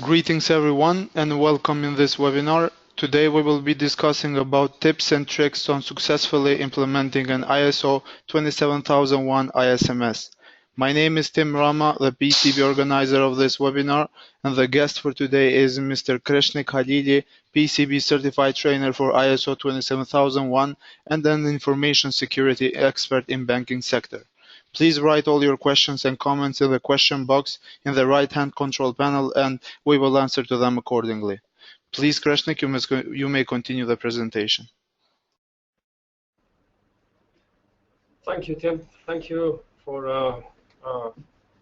Greetings everyone and welcome in this webinar. Today we will be discussing about tips and tricks on successfully implementing an ISO 27001 ISMS. My name is Tim Rama, the PECB organizer of this webinar, and the guest for today is Mr. Kreshnik Halili, PECB Certified Trainer for ISO 27001 and an information security expert in banking sector. Please write all your questions and comments in the question box in the right-hand control panel, and we will answer to them accordingly. Please, Kreshnik, you may continue the presentation. Thank you, Tim. Thank you for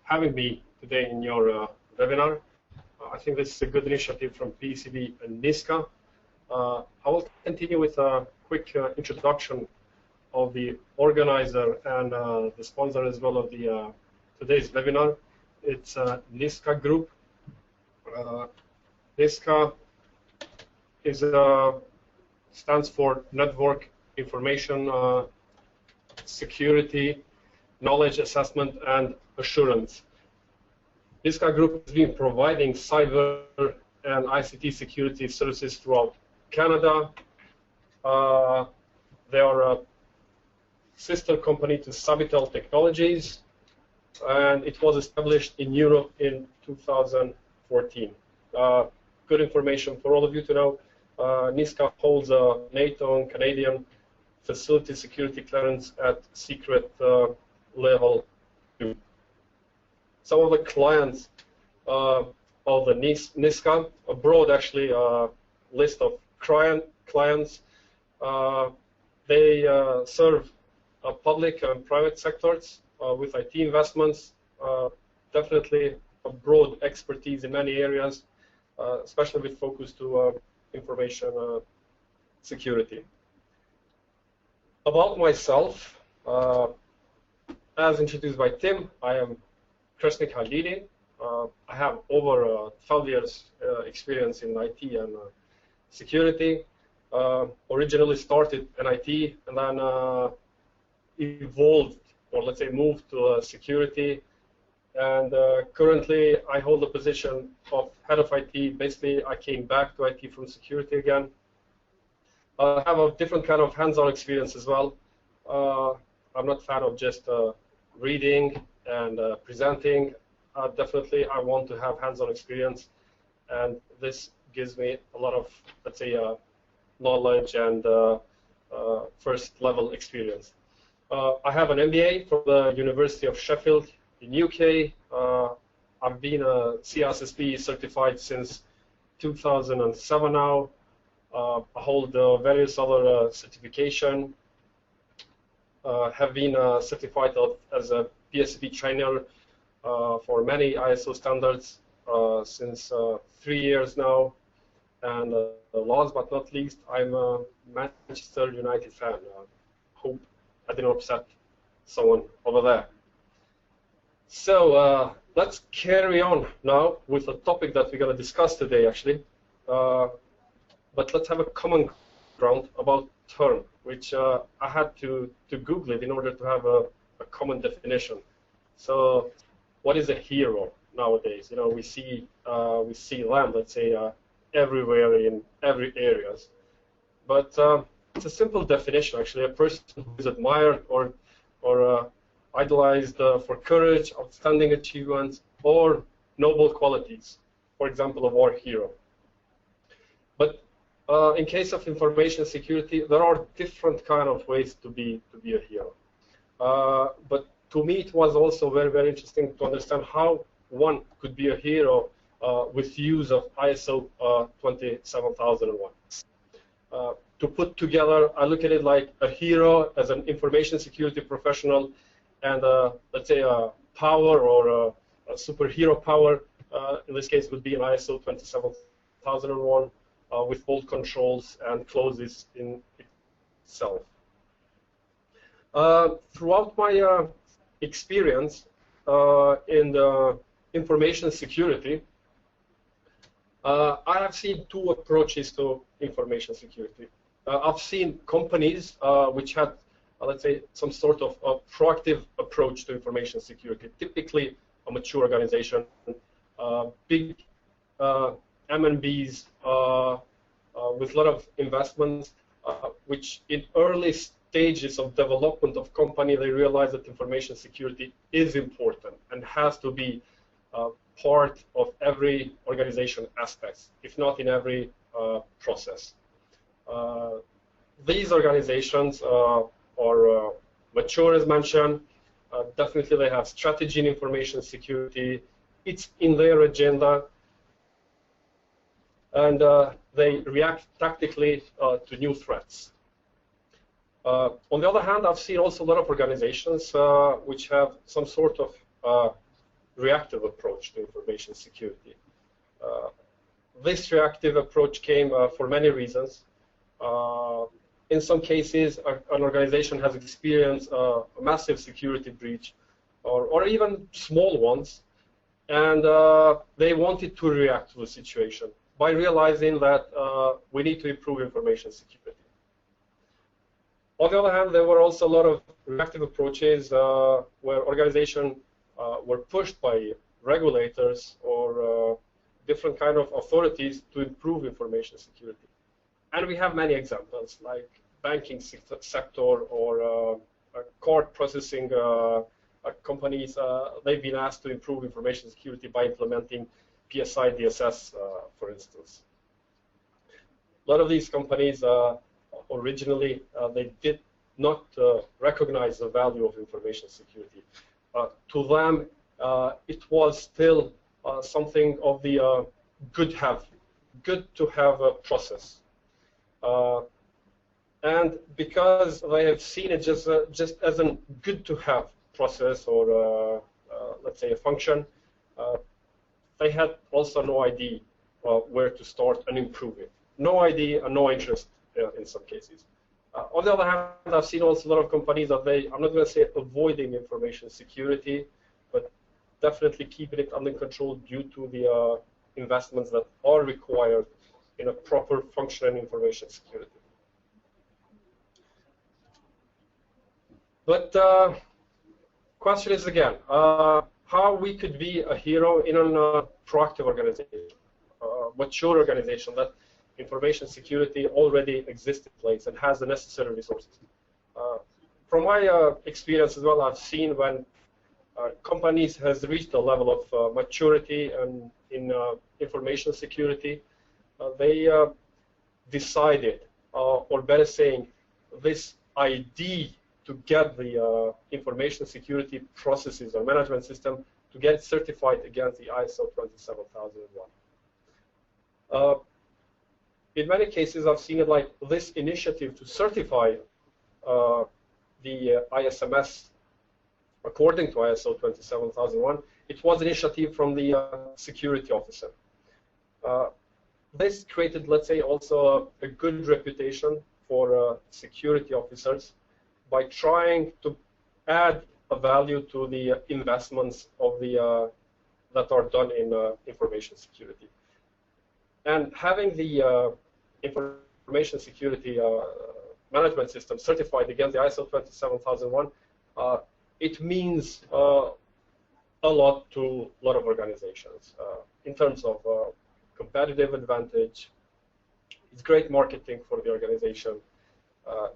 having me today in your webinar. I think this is a good initiative from PECB and NISKAA. I will continue with a quick introduction of the organizer and the sponsor as well of the today's webinar. It's NISKAA Group. NISKAA stands for Network Information Security, Knowledge Assessment and Assurance. NISKAA Group has been providing cyber and ICT security services throughout Canada. They are a sister company to Savitel Technologies, and it was established in Europe in 2014. Good information for all of you to know. NISKAA holds a NATO and Canadian facility security clearance at secret level 2. Some of the clients of the NISKAA, a broad actually list of clients. They serve public and private sectors with IT investments, definitely a broad expertise in many areas, especially with focus to information security. About myself, as introduced by Tim, I am Kreshnik Halili. I have over 12 years experience in IT and security. Originally started in IT and then evolved, or let's say moved to security. And currently I hold the position of head of IT. Basically, I came back to IT from security again. I have a different kind of hands-on experience as well. I'm not a fan of just reading and presenting. Definitely, I want to have hands-on experience, and this gives me a lot of, let's say, knowledge and first-level experience. I have an MBA from the University of Sheffield in UK. I've been a CISSP certified since 2007 now. I hold various other certification. Have been certified as a PECB trainer for many ISO standards since 3 years now. And last but not least, I'm a Manchester United fan. Hope I didn't upset someone over there. So let's carry on now with the topic that we're going to discuss today, actually. But let's have a common ground about term, which I had to Google it in order to have a common definition. So, what is a hero nowadays? You know, we see them, let's say, everywhere in every areas. But it's a simple definition, actually. A person who is admired or idolized for courage, outstanding achievements, or noble qualities. For example, a war hero. But in case of information security, there are different kind of ways to be a hero. But to me, it was also very, very interesting to understand how one could be a hero with use of ISO 27001. To put together, I look at it like a hero as an information security professional, and let's say a power or a superhero power. In this case, would be an ISO 27001. With bold controls and clauses in itself. Throughout my experience in the information security, I have seen two approaches to information security. I've seen companies which had, let's say, some sort of a proactive approach to information security, typically a mature organization, big MNBs with a lot of investments, which in early stages of development of company, they realize that information security is important and has to be part of every organization aspects, if not in every process. These organizations are mature, as mentioned. Definitely they have strategy in information security. It's in their agenda. And they react tactically to new threats. On the other hand, I've seen also a lot of organizations which have some sort of reactive approach to information security. This reactive approach came for many reasons. In some cases, an organization has experienced a massive security breach, or even small ones, and they wanted to react to the situation by realizing that we need to improve information security. On the other hand, there were also a lot of reactive approaches where organizations were pushed by regulators or different kind of authorities to improve information security. And we have many examples, like banking sector or court processing companies. They've been asked to improve information security by implementing PSI DSS, for instance. A lot of these companies originally they did not recognize the value of information security. To them, it was still something of the good to have a process. And because they have seen it just as a good to have process or let's say a function, they had also no idea where to start and improve it. No idea and no interest in some cases. On the other hand, I've seen also a lot of companies that I'm not going to say avoiding information security, but definitely keeping it under control due to the investments that are required in a proper functioning information security. But question is again, how we could be a hero in a proactive organization, mature organization that information security already exists in place and has the necessary resources. From my experience as well, I've seen when companies has reached a level of maturity and in information security, they decided, or better saying, this idea to get the information security processes or management system to get certified against the ISO 27001. In many cases, I've seen it like this initiative to certify the ISMS according to ISO 27001. It was an initiative from the security officer. This created, let's say, also a good reputation for security officers by trying to add a value to the investments of the that are done in information security. And having the information security management system certified against the ISO 27001, it means a lot to a lot of organizations in terms of competitive advantage. It's great marketing for the organization.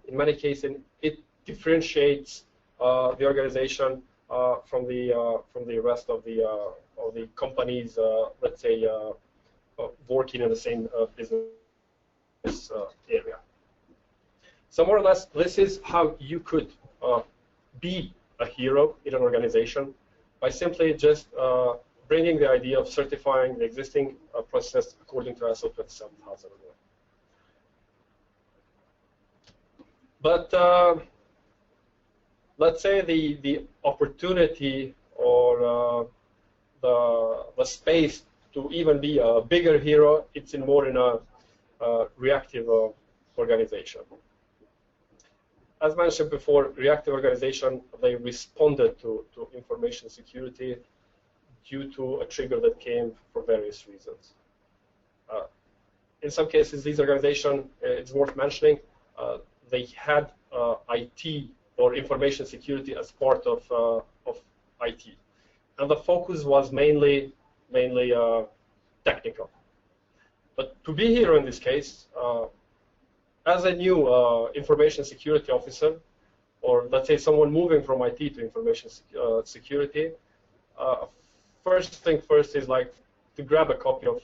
In many cases, it differentiates the organization from the rest of the companies, let's say, working in the same business area. So more or less, this is how you could be a hero in an organization by simply just bringing the idea of certifying the existing process according to ISO 27001. But let's say the opportunity or the space to even be a bigger hero, it's more in a reactive organization. As mentioned before, reactive organization, they responded to information security due to a trigger that came for various reasons. In some cases, these organizations, it's worth mentioning, they had IT or information security as part of IT. And the focus was mainly technical. But to be hero in this case, as a new information security officer, or let's say someone moving from IT to information security, first thing first is like to grab a copy of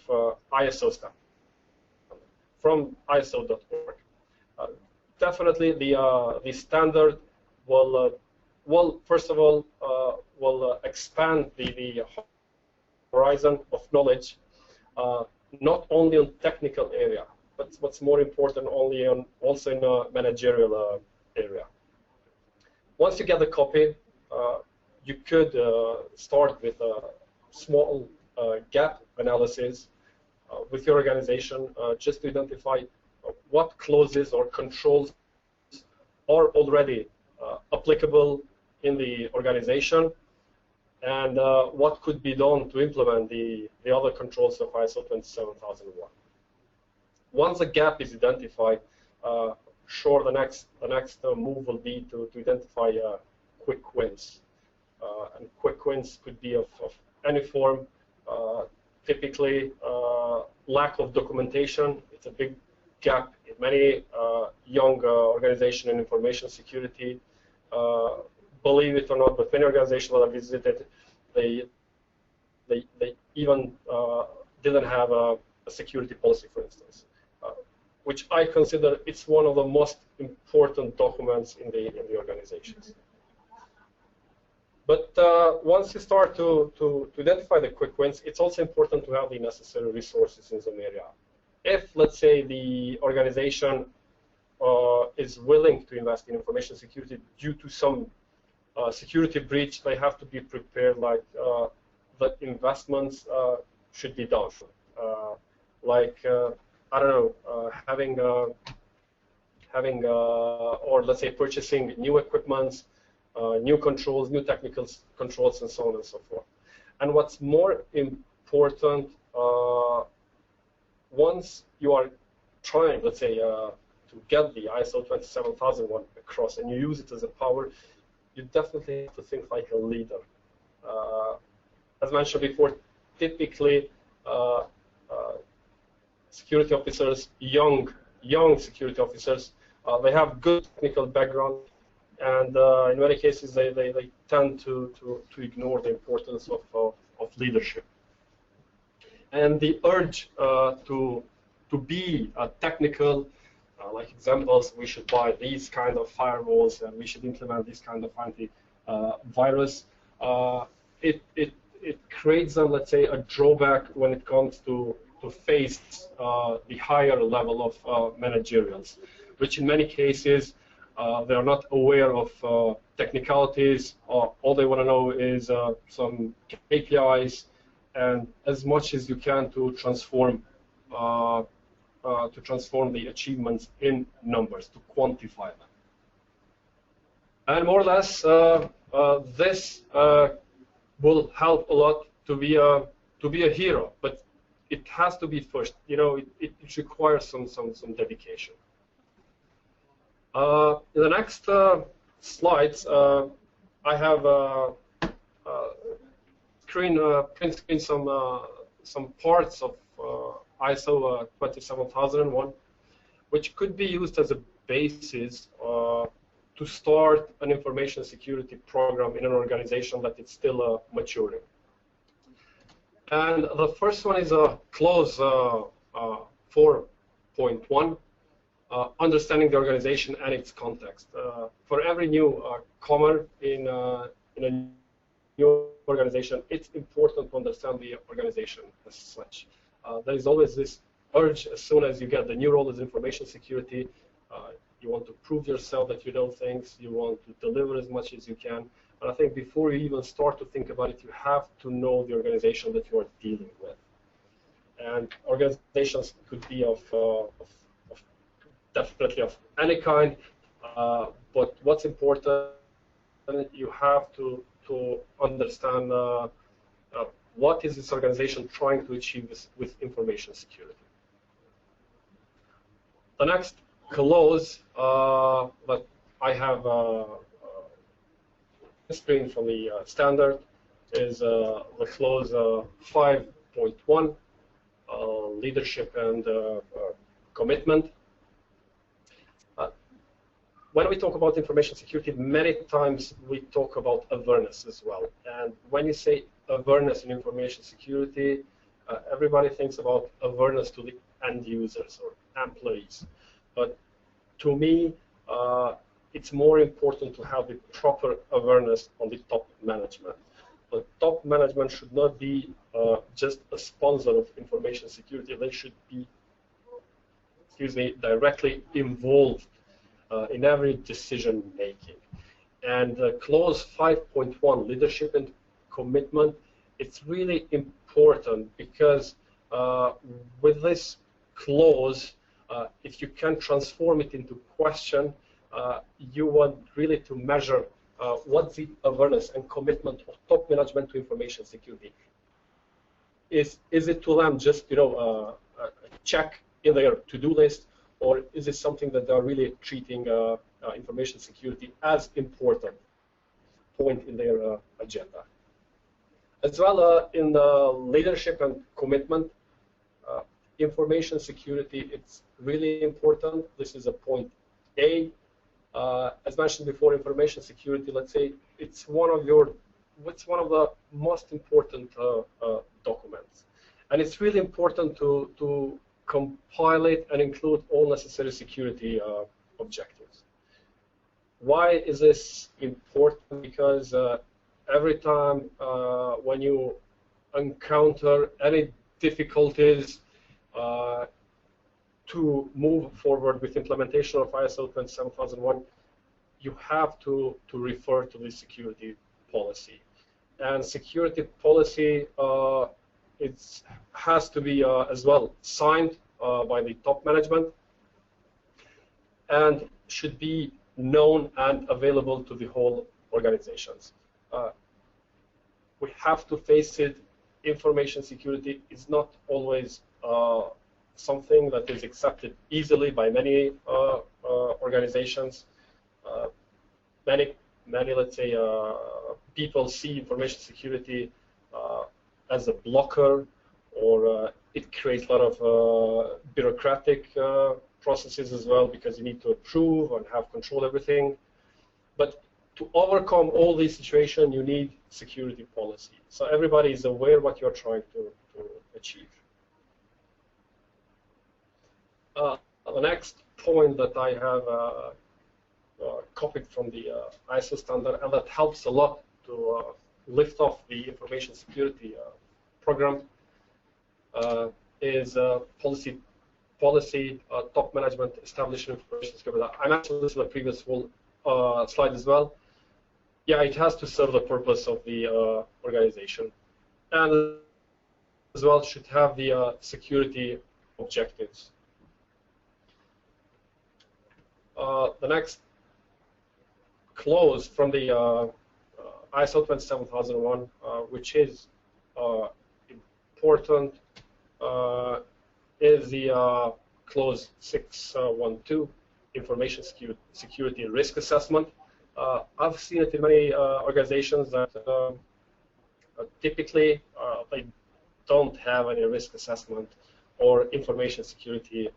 ISO standard from ISO.org. Definitely, the standard will first of all will expand the horizon of knowledge, not only on technical area, but what's more important, also in a managerial area. Once you get the copy, you could start with a small gap analysis with your organization, just to identify what clauses or controls are already applicable in the organization, and what could be done to implement the other controls of ISO 27001. Once a gap is identified, sure, the next move will be to identify quick wins. And quick wins could be of any form. Typically, lack of documentation. It's a big gap in many young organizations in information security. Believe it or not, but many organizations that I visited, they even didn't have a security policy, for instance, which I consider it's one of the most important documents in the organizations. But once you start to identify the quick wins, it's also important to have the necessary resources in some area. If, let's say, the organization is willing to invest in information security due to some security breach, they have to be prepared, like the investments should be done. I don't know, having or let's say purchasing new equipment, new controls, new technical controls, and so on and so forth. And what's more important, once you are trying, let's say, to get the ISO 27001 across and you use it as a power, you definitely have to think like a leader. As mentioned before, typically security officers, young security officers, they have good technical background, and in many cases they tend to ignore the importance of leadership. And the urge to be technical, like examples, we should buy these kind of firewalls and we should implement this kind of anti-virus. It creates, let's say, a drawback when it comes to face the higher level of managerials, which in many cases they are not aware of technicalities. All they want to know is some KPIs, and as much as you can to transform the achievements in numbers, to quantify them. And more or less, this will help a lot to be a hero, but it has to be first. You know, it requires some dedication. In the next slides, I have print screen some parts of ISO 27001, which could be used as a basis to start an information security program in an organization that is still maturing. And the first one is a clause 4.1, understanding the organization and its context. For every new comer in a new organization, it's important to understand the organization as such. There is always this urge, as soon as you get the new role as information security, you want to prove yourself that you know things, you want to deliver as much as you can. And I think before you even start to think about it, you have to know the organization that you are dealing with. And organizations could be definitely of any kind, but what's important, you have to understand what is this organization trying to achieve with information security. The next clause that I have screen from the standard is the clause 5.1. leadership and commitment. When we talk about information security, many times we talk about awareness as well. And when you say awareness in information security, everybody thinks about awareness to the end users or employees. But to me, it's more important to have the proper awareness on the top management. The top management should not be just a sponsor of information security. They should be, directly involved in every decision making. And clause 5.1, leadership and commitment, it's really important because with this clause, if you can transform it into question, you want really to measure what's the awareness and commitment of top management to information security. Is it to them just a check in their to-do list, or is it something that they're really treating information security as important point in their agenda? As well, in leadership and commitment, information security, it's really important. This is a point A. As mentioned before, information security, let's say, it's one of the most important documents. And it's really important to compile it and include all necessary security objectives. Why is this important? Because every time when you encounter any difficulties to move forward with implementation of ISO 27001, you have to refer to the security policy. And security policy it has to be as well signed by the top management and should be known and available to the whole organizations. We have to face it, information security is not always something that is accepted easily by many organizations. Many, let's say, people see information security as a blocker, or it creates a lot of bureaucratic processes as well, because you need to approve and have control everything. But to overcome all these situations, you need security policy. So everybody is aware what you're trying to achieve. The next point that I have copied from the ISO standard, and that helps a lot to lift off the information security program, is policy top management establishing information security. I mentioned this in the previous slide as well. Yeah, it has to serve the purpose of the organization, and as well should have the security objectives. The next clause from the ISO 27001, which is important, is the clause 612, information security risk assessment. I've seen it in many organizations that typically they don't have any risk assessment or information security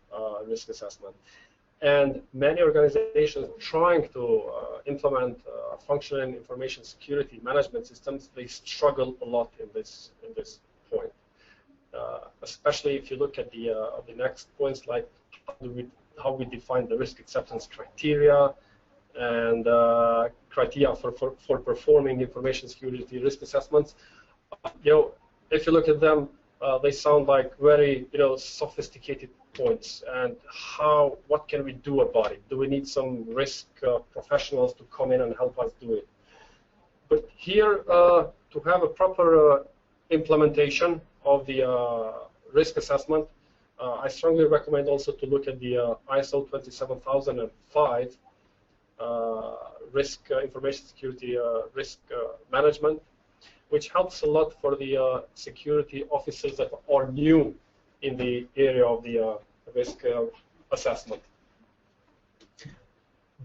risk assessment. And many organizations trying to implement functional information security management systems, they struggle a lot in this point. Especially if you look at the next points, like how we define the risk acceptance criteria and criteria for performing information security risk assessments. If you look at them, they sound like very sophisticated points. And what can we do about it? Do we need some risk professionals to come in and help us do it? But here, to have a proper implementation of the risk assessment, I strongly recommend also to look at the ISO 27005 information security risk management, which helps a lot for the security officers that are new in the area of the risk assessment.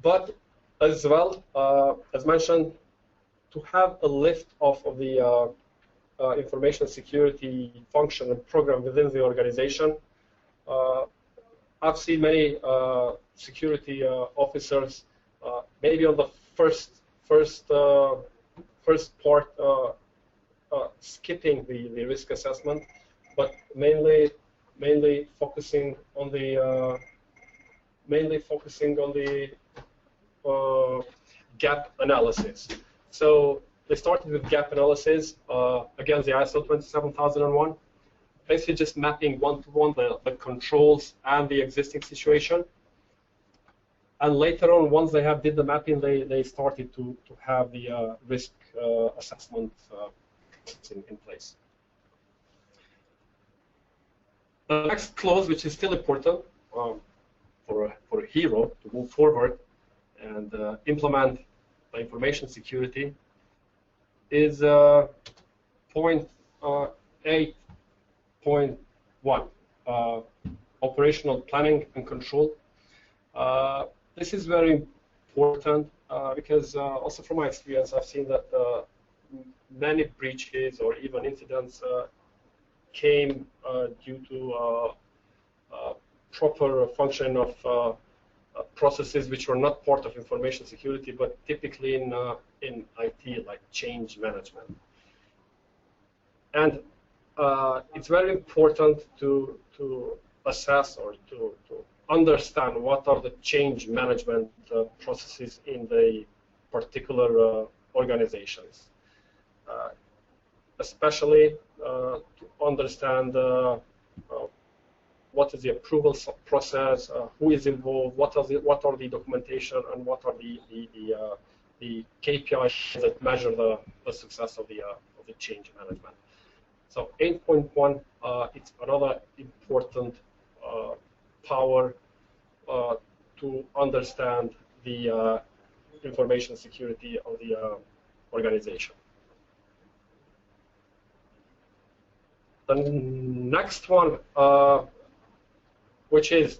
But as well, as mentioned, to have a lift off of the information security function and program within the organization. I've seen many security officers maybe on the first part skipping the risk assessment, but mainly focusing on the gap analysis. So they started with gap analysis, again the ISO 27001, basically just mapping one-to-one the controls and the existing situation. And later on, once they did the mapping, they started to have the risk assessment in place. The next clause, which is still important for a hero to move forward and implement the information security, is point 8.1, operational planning and control. This is very important because also from my experience, I've seen that many breaches or even incidents came due to proper function of processes which were not part of information security, but typically in IT, like change management. And it's very important to assess or to understand what are the change management processes in the particular organizations, especially to understand what is the approval process, who is involved, what are the documentation, and what are the KPIs that measure the success of the change management. So 8.1, it's another important power to understand the information security of the organization. The next one, which is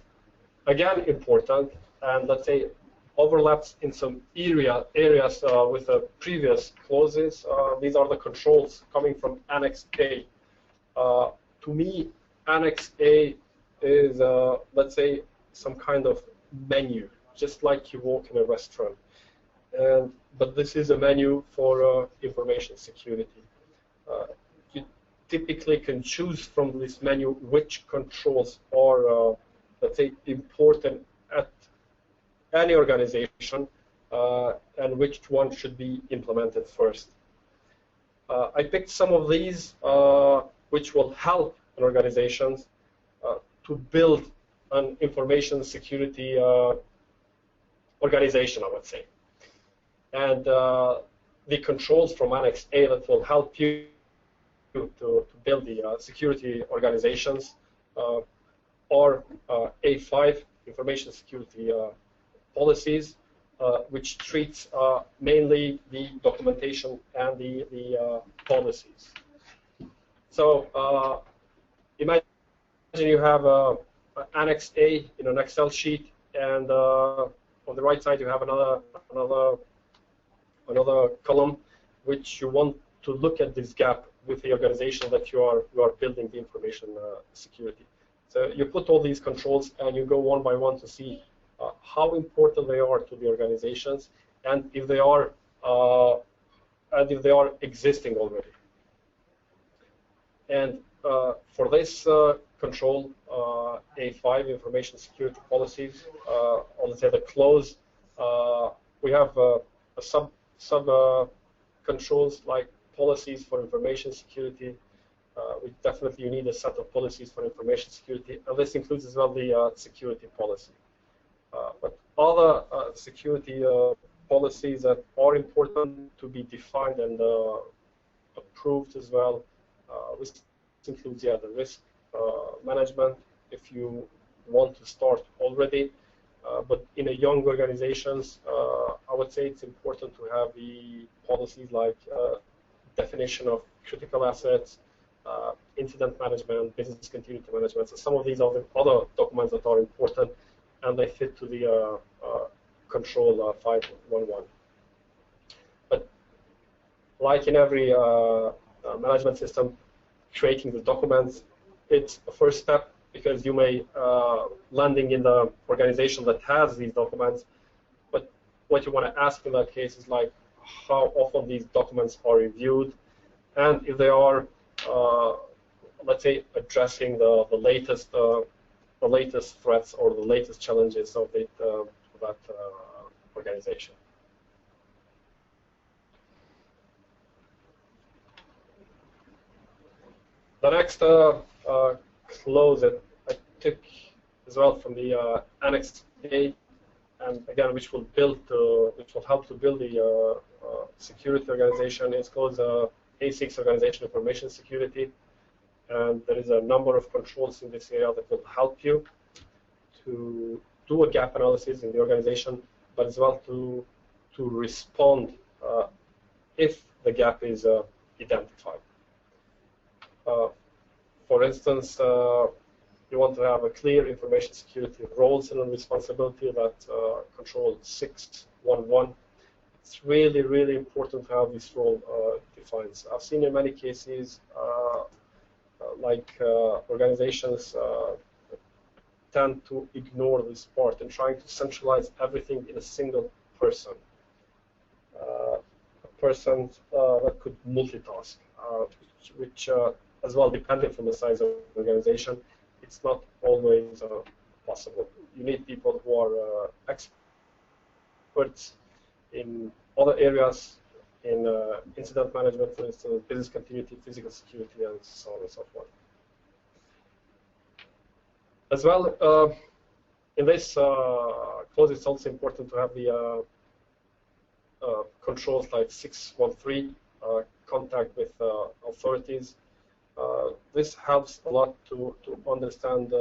again important, and let's say overlaps in some areas with the previous clauses. These are the controls coming from Annex A. To me, Annex A is, let's say, some kind of menu, just like you walk in a restaurant. But this is a menu for information security. You typically can choose from this menu which controls are, let's say, important at any organization, and which one should be implemented first. I picked some of these which will help in organizations to build an information security organization, I would say. And the controls from Annex A that will help you to build the security organizations are A5, information security policies, which treats mainly the documentation and the policies. So imagine you have Annex A in an Excel sheet, and on the right side you have another column which you want to look at this gap with the organization that you are building the information security. So you put all these controls and you go one by one to see how important they are to the organizations, and if they are existing already. And for this control, A5, information security policies, on the clause, we have sub controls like policies for information security. You need a set of policies for information security, and this includes as well the security policy. But other security policies that are important to be defined and approved as well. This includes the risk management if you want to start already. But in a young organizations, I would say it's important to have the policies like definition of critical assets, incident management, business continuity management. So some of these are the other documents that are important, and they fit to the control 511. But like in every management system, creating the documents. It's a first step because you may landing in the organization that has these documents, but what you want to ask in that case is like how often these documents are reviewed, and if they are, let's say, addressing the latest threats or the latest challenges of that organization. The next clause that I took as well from the Annex A, and again, which will help to build the security organization, is called A6 Organization Information Security, and there is a number of controls in this area that will help you to do a gap analysis in the organization, but as well to respond if the gap is identified. For instance, you want to have a clear information security roles and responsibility that control 611. It's really, really important to have this role defined. I've seen in many cases organizations tend to ignore this part and trying to centralize everything in a single person. A person that could multitask, which as well, depending from the size of the organization, it's not always possible. You need people who are experts in other areas, in incident management, for instance, business continuity, physical security, and so on and so forth. As well, in this clause, it's also important to have the controls like 613, contact with authorities. This helps a lot to understand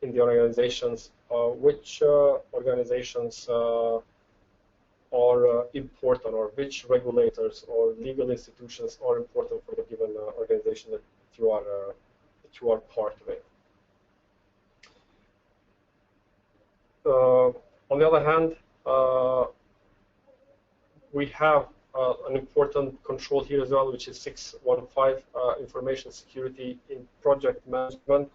in the organizations which organizations are important, or which regulators or legal institutions are important for the given organization that you are part of it. On the other hand, we have an important control here as well, which is 615, information security in project management.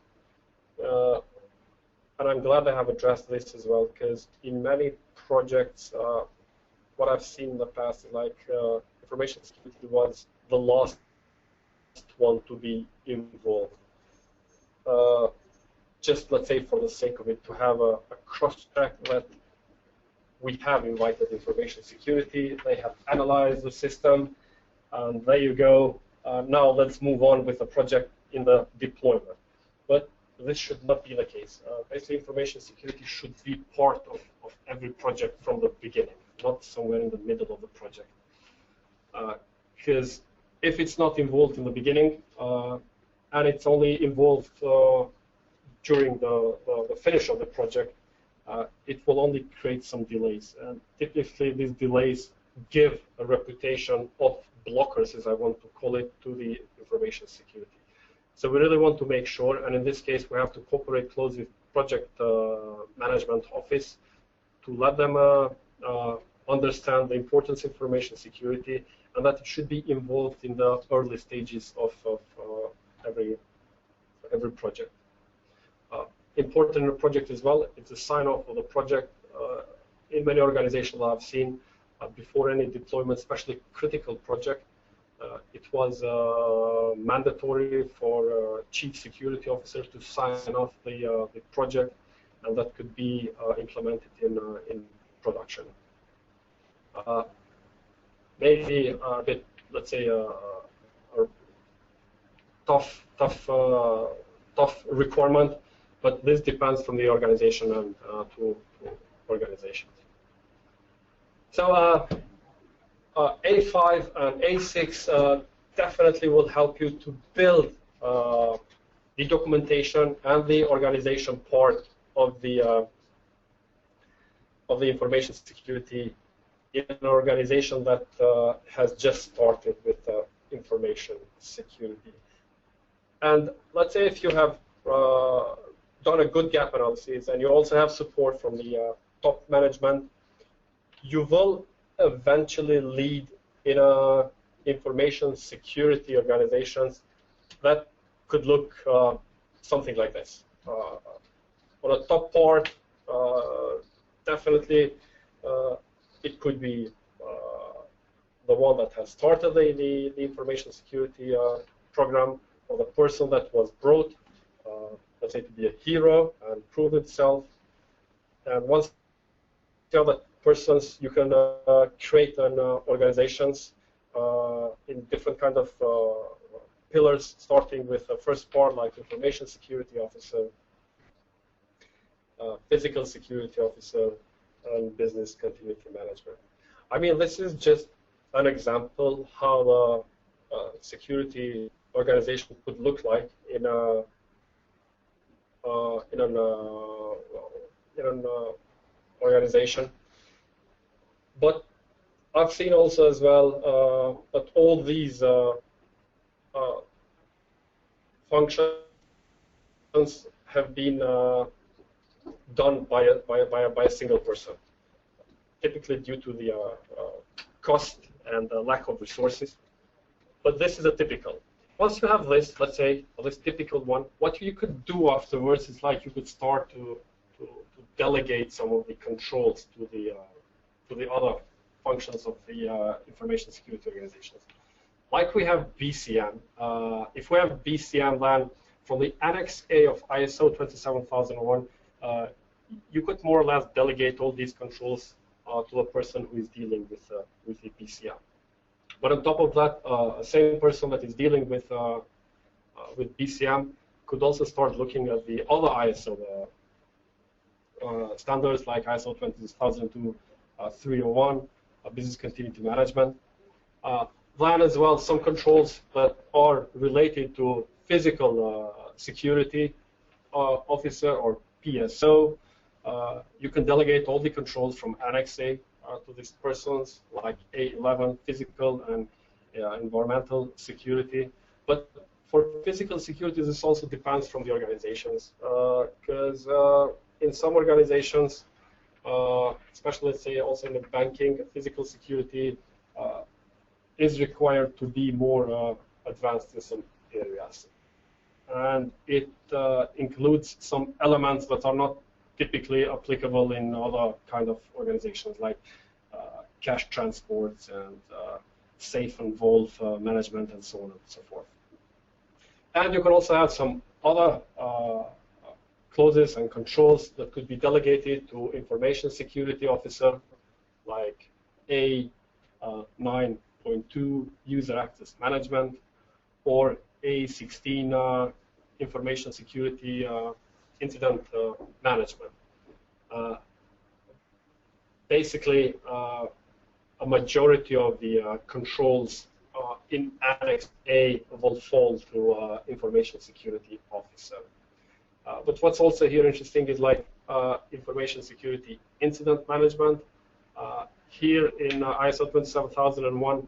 And I'm glad I have addressed this as well, because in many projects, what I've seen in the past is like information security was the last one to be involved. Just, let's say, for the sake of it, to have a cross-check that we have invited information security, they have analyzed the system, and there you go. Now let's move on with the project in the deployment. But this should not be the case. Basically, information security should be part of every project from the beginning, not somewhere in the middle of the project. Because if it's not involved in the beginning, and it's only involved during the finish of the project, it will only create some delays. And typically, these delays give a reputation of blockers, as I want to call it, to the information security. So we really want to make sure, and in this case, we have to cooperate closely with project management office to let them understand the importance of information security, and that it should be involved in the early stages of every project. Important in a project as well, it's a sign-off of the project. In many organizations I've seen, before any deployment, especially critical project, it was mandatory for chief security officer to sign off the project, and that could be implemented in production. Maybe a bit, let's say, a tough requirement, but this depends from the organization and to organizations. So A5 and A6 definitely will help you to build the documentation and the organization part of the information security in an organization that has just started with information security. And let's say if you have done a good gap analysis and you also have support from the top management, you will eventually lead in a information security organizations, that could look something like this. On the top part, definitely it could be the one that has started the information security program, or the person that was brought, let's say, to be a hero and prove itself. And once you have that persons, you can create an organizations in different kind of pillars, starting with the first part like information security officer, physical security officer, and business continuity management. I mean, this is just an example how a security organization could look like in an organization. But I've seen also as well that all these functions have been done by a single person, typically due to the cost and the lack of resources. But this is a typical. Once you have this, let's say, this typical one, what you could do afterwards is like you could start to delegate some of the controls to the other functions of the information security organizations. Like we have BCM. If we have BCM, then from the Annex A of ISO 27001, you could more or less delegate all these controls to a person who is dealing with the BCM. But on top of that, same person that is dealing with BCM could also start looking at the other ISO standards like ISO 20002 301, business continuity management. Then as well, some controls that are related to physical security officer or PSO. You can delegate all the controls from Annex A to these persons, like A11, physical and environmental security. But for physical security, this also depends from the organizations, because in some organizations, especially, let's say, also in the banking, physical security is required to be more advanced in some areas. And it includes some elements that are not typically applicable in other kind of organizations, like cash transports and safe and vault management and so on and so forth. And you can also have some other clauses and controls that could be delegated to information security officer, like A9.2 user access management, or A16 information security incident management. Basically, a majority of the controls in Annex A will fall to information security officer. But what's also here interesting is like information security incident management. Here in ISO 27001,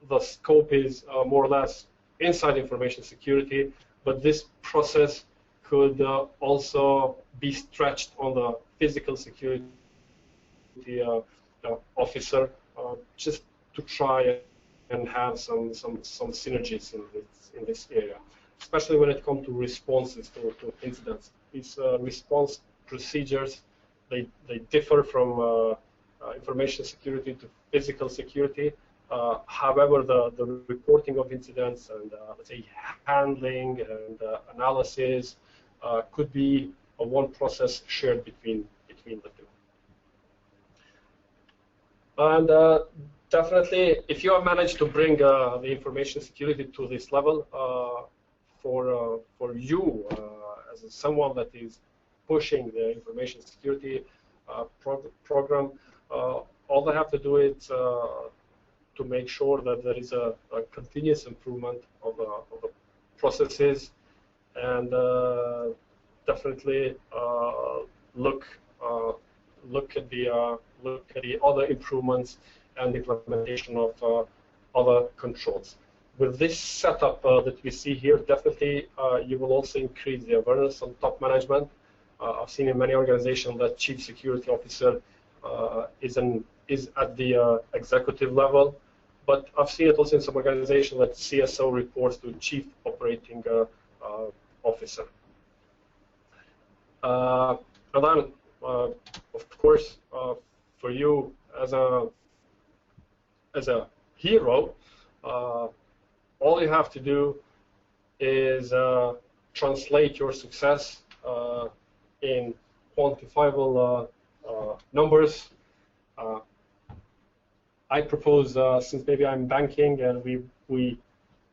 the scope is more or less inside information security, but this process could also be stretched on the physical security officer, just to try and have some synergies in this area, especially when it comes to responses to incidents. These response procedures, they differ from information security to physical security. However, the reporting of incidents and let's say handling and analysis could be one process shared between the two. And definitely, if you have managed to bring the information security to this level, for you as someone that is pushing the information security program, all they have to do is to make sure that there is a continuous improvement of the processes, and definitely look at the other improvements and implementation of other controls. With this setup that we see here, definitely you will also increase the awareness on top management. I've seen in many organizations that chief security officer is at the executive level, but I've seen it also in some organizations that CSO reports to Chief Operating Officer. And then, of course, for you as a hero, all you have to do is translate your success in quantifiable numbers. I propose, since maybe I'm banking and we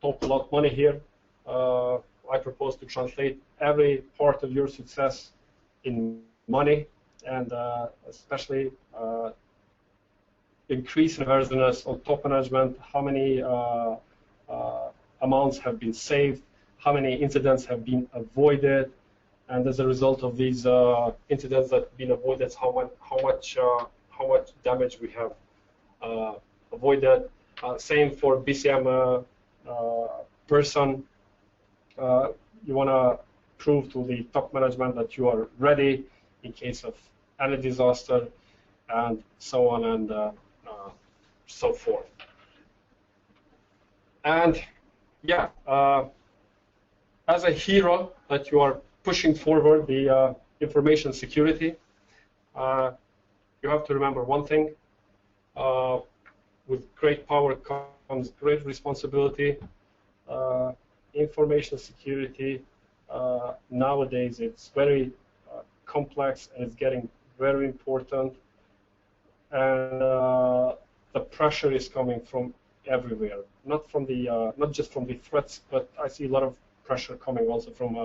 talk a lot money here, I propose to translate every part of your success in money, and especially increase in awareness on top management, how many amounts have been saved, how many incidents have been avoided, and as a result of these incidents that have been avoided, how much damage we have avoided. Same for BCM person. You want to prove to the top management that you are ready in case of any disaster, and so on and so forth. And yeah, as a hero that you are pushing forward the information security, you have to remember one thing. With great power comes great responsibility. Information security, nowadays it's very complex and it's getting very important, and the pressure is coming from everywhere, not just from the threats, but I see a lot of pressure coming also from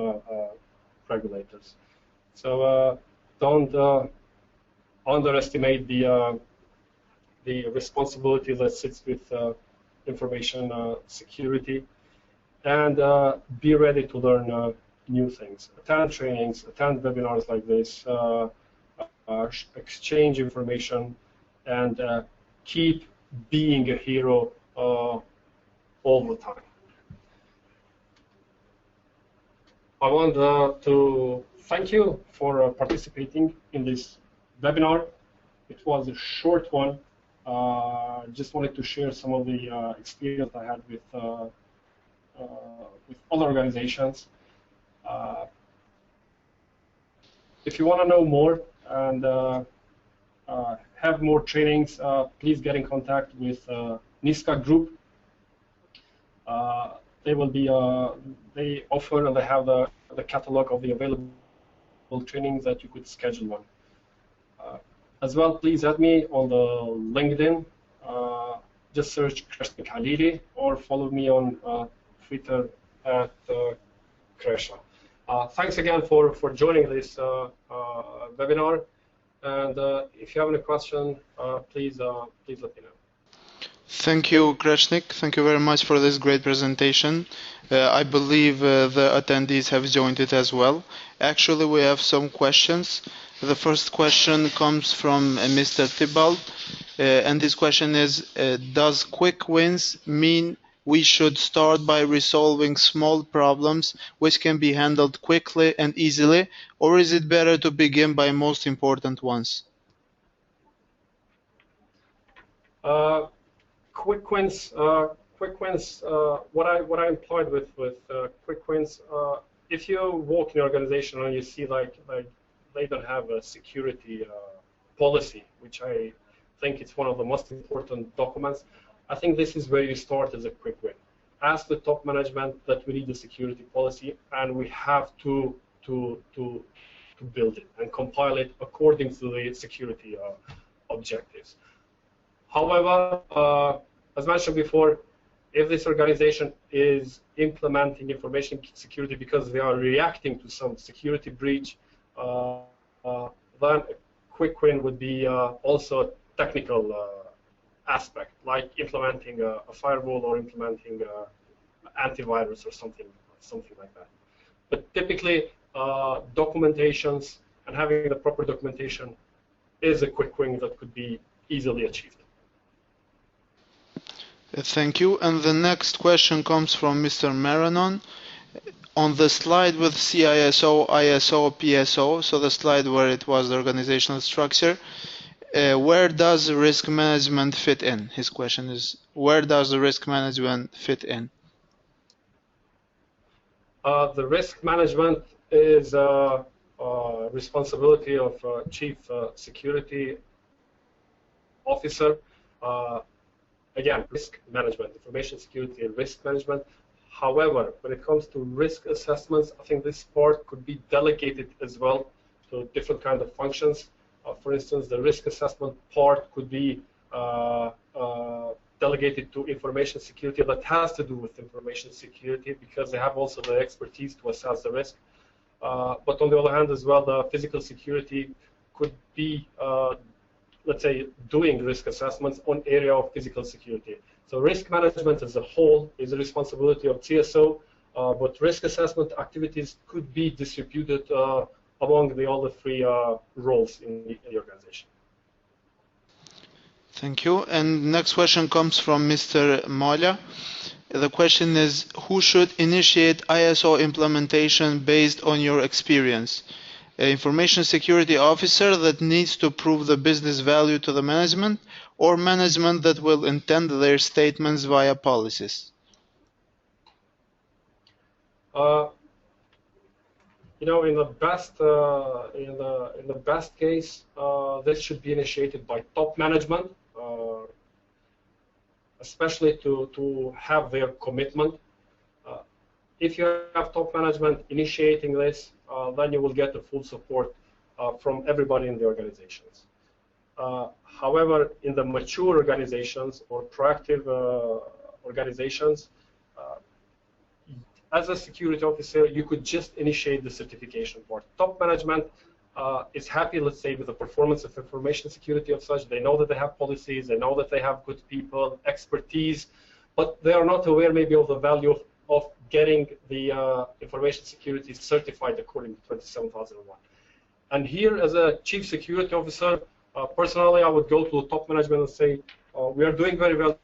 regulators. So don't underestimate the responsibility that sits with information security, and be ready to learn new things. Attend trainings, attend webinars like this, exchange information, and keep being a hero all the time. I want to thank you for participating in this webinar. It was a short one. Just wanted to share some of the experience I had with other organizations. If you want to know more and have more trainings, please get in contact with NISKAA Group. They will be they offer and they have the catalog of the available trainings that you could schedule one. As well, please add me on the LinkedIn. Just search Kreshnik Halili, or follow me on Twitter at Kresha. Thanks again for joining this webinar. And if you have any question, please let me know. Thank you, Kreshnik. Thank you very much for this great presentation. I believe the attendees have joined it as well. Actually, we have some questions. The first question comes from Mr. Tibal, and this question is, does quick wins mean we should start by resolving small problems which can be handled quickly and easily, or is it better to begin by most important ones? Quick wins. What I employed with quick wins. If you walk in an organization and you see like they don't have a security policy, which I think it's one of the most important documents, I think this is where you start as a quick win. Ask the top management that we need a security policy, and we have to build it and compile it according to the security objectives. However, as mentioned before, if this organization is implementing information security because they are reacting to some security breach, then a quick win would be also a technical aspect, like implementing a firewall or implementing antivirus or something like that. But typically, documentations and having the proper documentation is a quick win that could be easily achieved. Thank you. And the next question comes from Mr. Maranon. On the slide with CISO, ISO, PSO, so the slide where it was the organizational structure, Where does risk management fit in? His question is, where does the risk management fit in? The risk management is responsibility of chief security officer. Again, risk management, information security and risk management. However, when it comes to risk assessments, I think this part could be delegated as well to different kind of functions. For instance, the risk assessment part could be delegated to information security that has to do with information security because they have also the expertise to assess the risk. But on the other hand as well, the physical security could be, let's say, doing risk assessments on area of physical security. So risk management as a whole is the responsibility of CSO, but risk assessment activities could be distributed among all the three roles in the organization. Thank you. And next question comes from Mr. Mola. The question is, who should initiate ISO implementation based on your experience? An information security officer that needs to prove the business value to the management, or management that will intend their statements via policies? You know, in the best case, this should be initiated by top management, especially to have their commitment. If you have top management initiating this, then you will get the full support from everybody in the organizations. However, in the mature organizations or proactive organizations, as a security officer, you could just initiate the certification part. Top management is happy, let's say, with the performance of information security of such. They know that they have policies, they know that they have good people, expertise, but they are not aware maybe of the value of getting the information security certified according to 27001. And here, as a chief security officer, personally, I would go to the top management and say, we are doing very well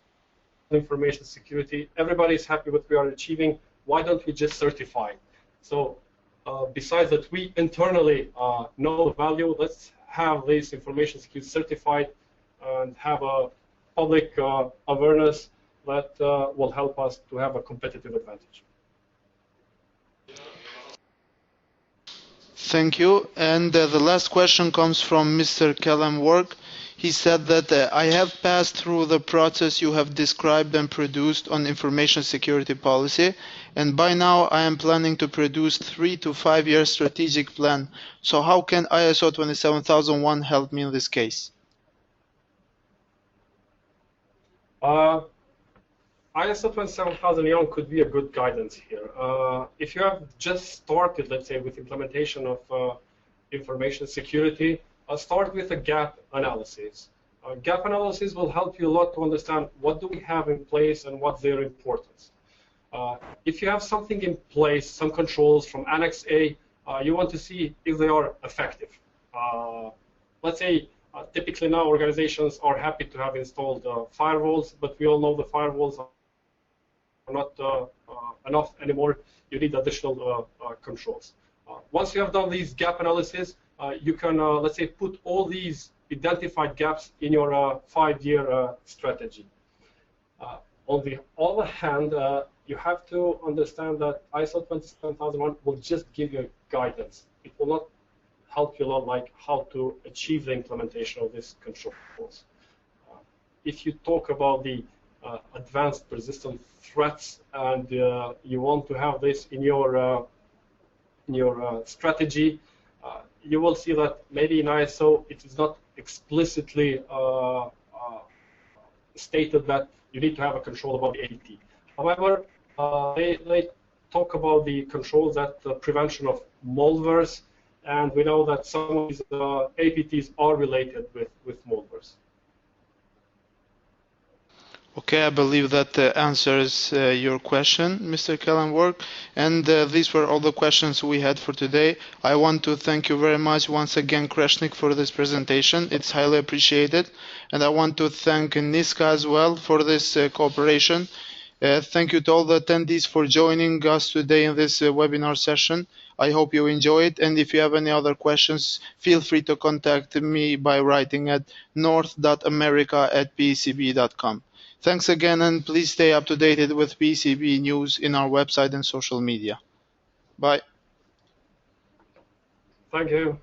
in information security. Everybody is happy with what we are achieving. Why don't we just certify? So besides that we internally know the value, let's have this information security certified and have a public awareness that will help us to have a competitive advantage. Thank you. And the last question comes from Mr. Kellam Work. He said that I have passed through the process you have described and produced on information security policy, and by now I am planning to produce 3 to 5 year strategic plan. So how can ISO 27001 help me in this case? ISO 27001 could be a good guidance here. If you have just started, let's say, with implementation of information security, start with a gap analysis. Gap analysis will help you a lot to understand what do we have in place and what's their importance. If you have something in place, some controls from Annex A, you want to see if they are effective. Let's say typically now organizations are happy to have installed firewalls, but we all know the firewalls are not enough anymore. You need additional controls. Once you have done these gap analysis, you can, let's say, put all these identified gaps in your 5-year strategy. On the other hand, you have to understand that ISO 27001 will just give you guidance. It will not help you a lot, like how to achieve the implementation of these controls. If you talk about the advanced persistent threats and you want to have this in your strategy, you will see that maybe in ISO it is not explicitly stated that you need to have a control about the APT. However, they talk about the controls that prevention of malwares, and we know that some of these APTs are related with malwares. Okay, I believe that answers your question, Mr. Kellenberg. And these were all the questions we had for today. I want to thank you very much once again, Kreshnik, for this presentation. It's highly appreciated. And I want to thank NISKAA as well for this cooperation. Thank you to all the attendees for joining us today in this webinar session. I hope you enjoy it, and if you have any other questions, feel free to contact me by writing at north.america@pecb.com. Thanks again, and please stay up to date with PECB news in our website and social media. Bye. Thank you.